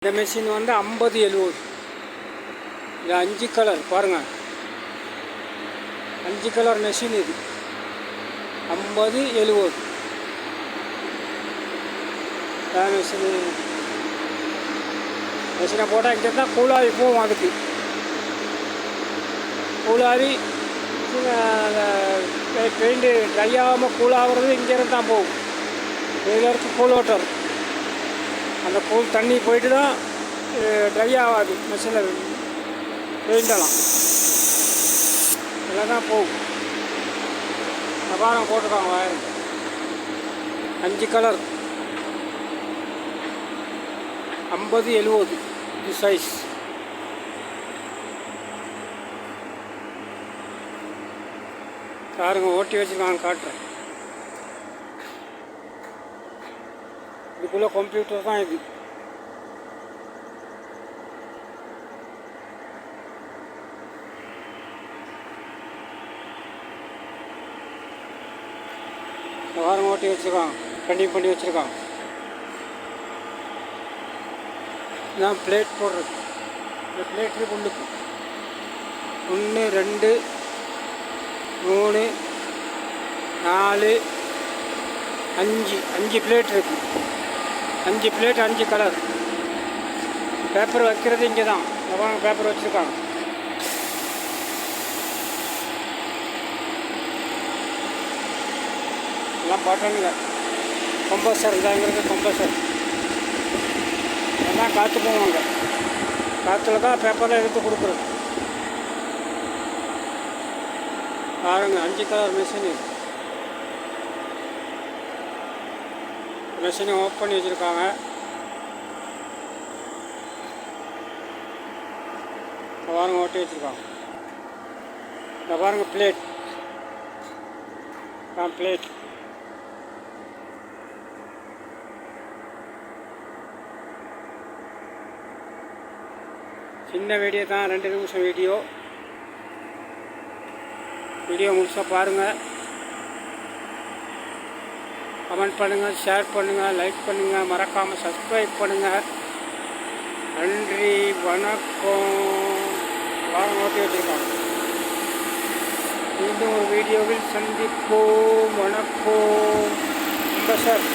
இந்த மெஷின் வந்து 50-70. இது 5 கலர் பாருங்கள், 5 கலர் மெஷின் இது 50-70. மெஷினை போட்டால் இங்கே தான் கூலாவி போகும். அதுக்கு கூலாவி பெயிண்ட்டு ட்ரை ஆகாமல் கூலாகிறது இங்கேருந்து தான் போகும். இதில் இருக்க கூல் வாட்டர், அந்த கூல் தண்ணி போயிட்டு தான் ட்ரை ஆகாது. மெஷினில் பெயிண்டெல்லாம் இதில் தான் போகும். அப்புறம் போட்டிருக்காங்க 5 கலர் 50-70 இது சைஸ். பாருங்க, ஓட்டி வச்சுருக்காங்க, காட்டுறேன். இதுக்குள்ளே கம்ப்யூட்டர் தான் இது. வாரம் ஓட்டி வச்சுருக்காங்க, கண்டிப்பாக பண்ணி வச்சுருக்காங்க. நான் பிளேட் போடுறது. இந்த பிளேட் இருக்கு உள்ளுக்கு 1 2 3 4 5 பிளேட் இருக்குது. 5 பிளேட் 5 கலர். பேப்பர் வைக்கிறது இங்கே தான். வாங்க, பேப்பர் வச்சுருக்காங்க. எல்லாம் பட்டனுங்க. கம்பல்சர் இதாங்கிறது கம்பல்சர். எல்லாம் காற்று போவாங்க. காற்றுல தான் பேப்பரில் எடுத்து கொடுக்குறது. பாருங்க, 5 கலர் மிஷினு. மிஷினை ஓப்பன் பண்ணி வச்சுருக்காங்க. பாருங்க, ஓட்டி வச்சுருக்காங்க. இந்த பாருங்க பிளேட். பிளேட் சின்ன வீடியோ தான், 2 நிமிஷம் வீடியோ. முழுசாக பாருங்கள். கமெண்ட் பண்ணுங்கள், ஷேர் பண்ணுங்கள், லைக் பண்ணுங்கள், மறக்காமல் சப்ஸ்கிரைப் பண்ணுங்கள். நன்றி, வணக்கம். வாரம் ஓட்டி வச்சுருக்காங்க. மீண்டும் ஒரு வீடியோவில் சந்திப்போம். வணக்கம். சார்.